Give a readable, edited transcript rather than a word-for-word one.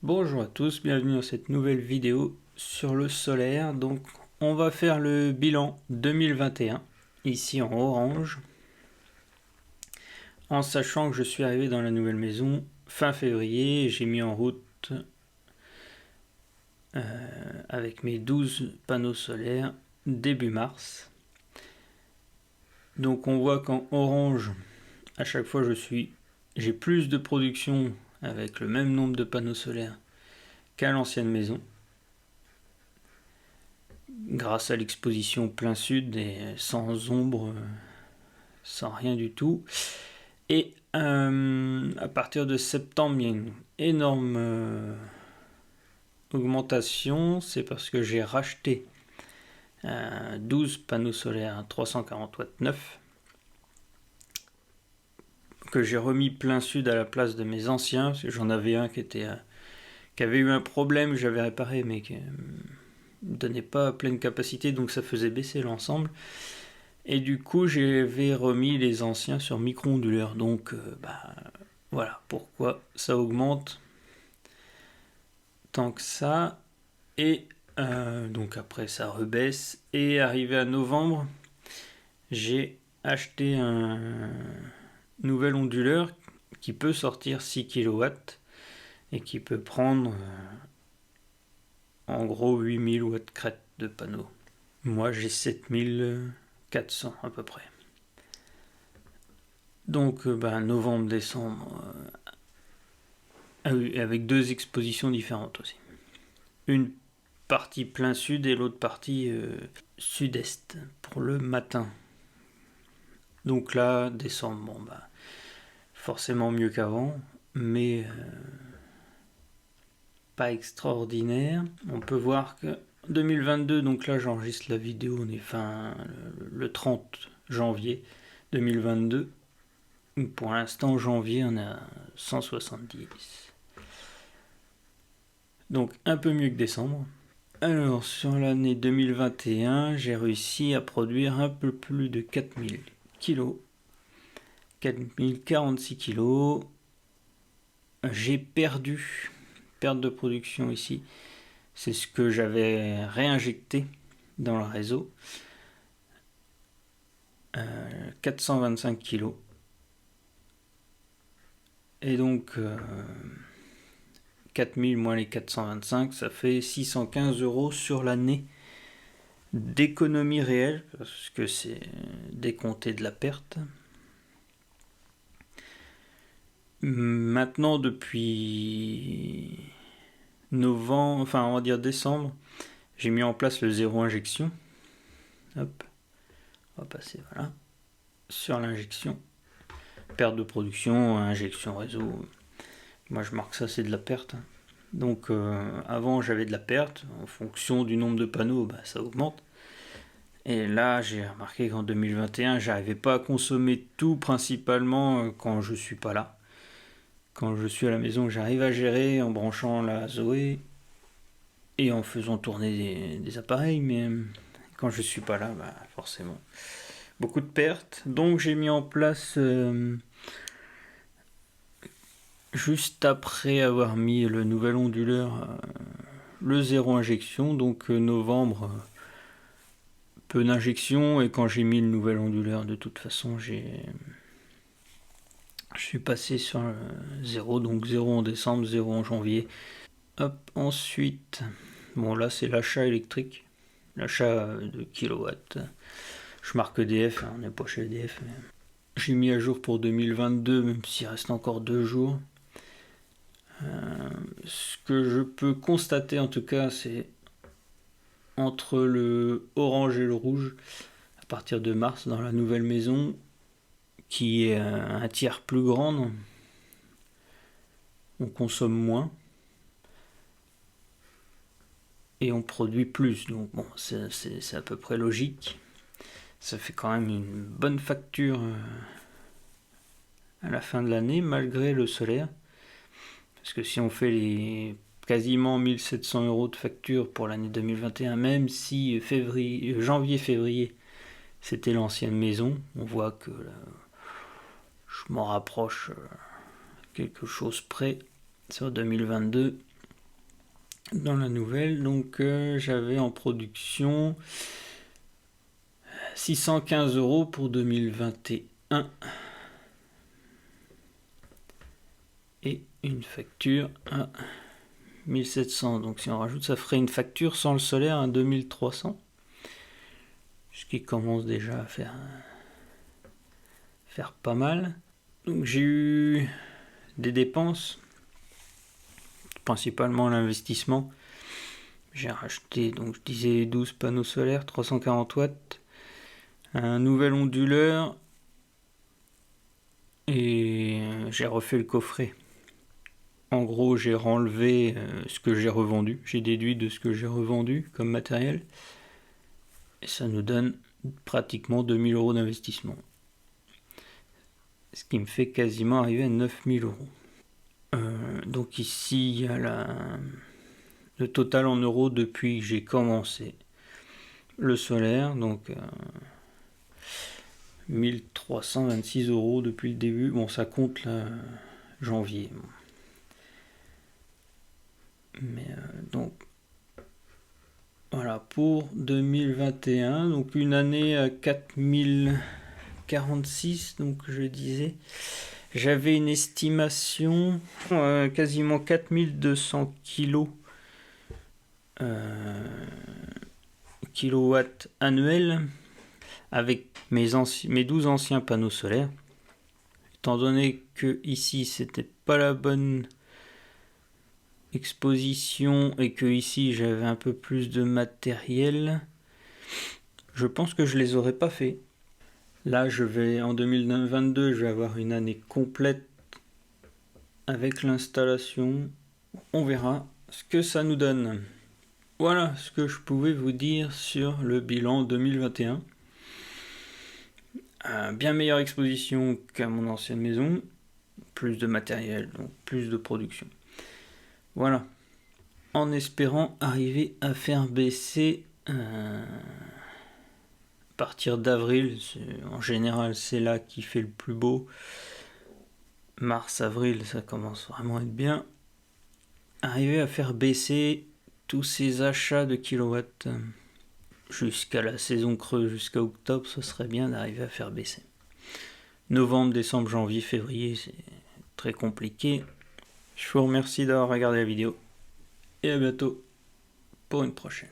Bonjour à tous, bienvenue dans cette nouvelle vidéo sur le solaire. Donc on va faire le bilan 2021 ici en orange, en sachant que je suis arrivé dans la nouvelle maison fin février. J'ai mis en route avec mes 12 panneaux solaires début mars. Donc on voit qu'en orange à chaque fois j'ai plus de production avec le même nombre de panneaux solaires qu'à l'ancienne maison, grâce à l'exposition plein sud et sans ombre, sans rien du tout. Et à partir de septembre, il y a une énorme augmentation. C'est parce que j'ai racheté 12 panneaux solaires 340 watts neufs que j'ai remis plein sud à la place de mes anciens, parce que j'en avais un qui avait eu un problème, j'avais réparé, mais qui ne donnait pas pleine capacité, donc ça faisait baisser l'ensemble. Et du coup, j'avais remis les anciens sur micro-onduleurs. Donc, voilà pourquoi ça augmente tant que ça. Et donc après, ça rebaisse. Et arrivé à novembre, j'ai acheté un nouvel onduleur qui peut sortir 6 kW et qui peut prendre en gros 8000 watts crête de panneau. Moi, j'ai 7400 à peu près. Donc novembre, décembre, avec deux expositions différentes aussi. Une partie plein sud et l'autre partie sud-est pour le matin. Donc là, décembre, forcément mieux qu'avant, mais pas extraordinaire. On peut voir que 2022, donc là j'enregistre la vidéo, on est le 30 janvier 2022. Pour l'instant, janvier, on a 170. Donc un peu mieux que décembre. Alors sur l'année 2021, j'ai réussi à produire un peu plus de 4000 kg. 4046 kg. J'ai perte de production ici. C'est ce que j'avais réinjecté dans le réseau. 425 kg. Et donc 4000 moins les 425, ça fait 615 € sur l'année d'économie réelle, parce que c'est décompté de la perte. Maintenant, depuis novembre, enfin on va dire décembre, j'ai mis en place le zéro injection. Hop, on va passer voilà sur l'injection. Perte de production, injection réseau. Moi je marque ça, c'est de la perte. Donc avant j'avais de la perte, en fonction du nombre de panneaux, ça augmente. Et là j'ai remarqué qu'en 2021 j'arrivais pas à consommer tout, principalement quand je suis pas là. Quand je suis à la maison, j'arrive à gérer en branchant la Zoé et en faisant tourner des appareils, mais quand je suis pas là, forcément beaucoup de pertes. Donc j'ai mis en place juste après avoir mis le nouvel onduleur, le zéro injection, donc novembre, peu d'injection, et quand j'ai mis le nouvel onduleur, de toute façon, je suis passé sur le 0, donc 0 en décembre, 0 en janvier. Hop, ensuite, bon là c'est l'achat électrique, l'achat de kilowatts. Je marque EDF, on n'est pas chez EDF, mais j'ai mis à jour pour 2022, même s'il reste encore 2 jours. Ce que je peux constater en tout cas, c'est entre le orange et le rouge, à partir de mars, dans la nouvelle maison, qui est un tiers plus grande, on consomme moins et on produit plus. Donc bon, c'est à peu près logique. Ça fait quand même une bonne facture à la fin de l'année, malgré le solaire. Parce que si on fait les quasiment 1700 € de facture pour l'année 2021, même si janvier-février c'était l'ancienne maison, on voit que là, je m'en rapproche quelque chose près sur 2022. dans la nouvelle. Donc j'avais en production 615 € pour 2021 et une facture à 1700. Donc si on rajoute, ça ferait une facture sans le solaire à 2300, ce qui commence déjà à faire pas mal. Donc j'ai eu des dépenses, principalement l'investissement. J'ai racheté, donc je disais, 12 panneaux solaires, 340 watts, un nouvel onduleur, et j'ai refait le coffret. En gros, j'ai renlevé ce que j'ai revendu, j'ai déduit de ce que j'ai revendu comme matériel, et ça nous donne pratiquement 2000 € d'investissement. Ce qui me fait quasiment arriver à 9000 €. Donc ici, il y a le total en euros depuis que j'ai commencé le solaire, donc 1326 € depuis le début. Bon, ça compte là, janvier. Mais donc voilà pour 2021, donc une année à 4046. Donc je disais, j'avais une estimation quasiment 4200 kilowatts annuels avec mes 12 anciens panneaux solaires. Étant donné que ici c'était pas la bonne exposition et que ici j'avais un peu plus de matériel, je pense que je les aurais pas fait. Là en 2022, je vais avoir une année complète avec l'installation. On verra ce que ça nous donne. Voilà ce que je pouvais vous dire sur le bilan 2021. Bien meilleure exposition qu'à mon ancienne maison, plus de matériel, donc plus de production. Voilà, en espérant arriver à faire baisser à partir d'avril. En général, c'est là qui fait le plus beau. Mars, avril, ça commence vraiment à être bien. Arriver à faire baisser tous ces achats de kilowatts jusqu'à la saison creuse, jusqu'à octobre, ce serait bien d'arriver à faire baisser. Novembre, décembre, janvier, février, c'est très compliqué. Je vous remercie d'avoir regardé la vidéo et à bientôt pour une prochaine.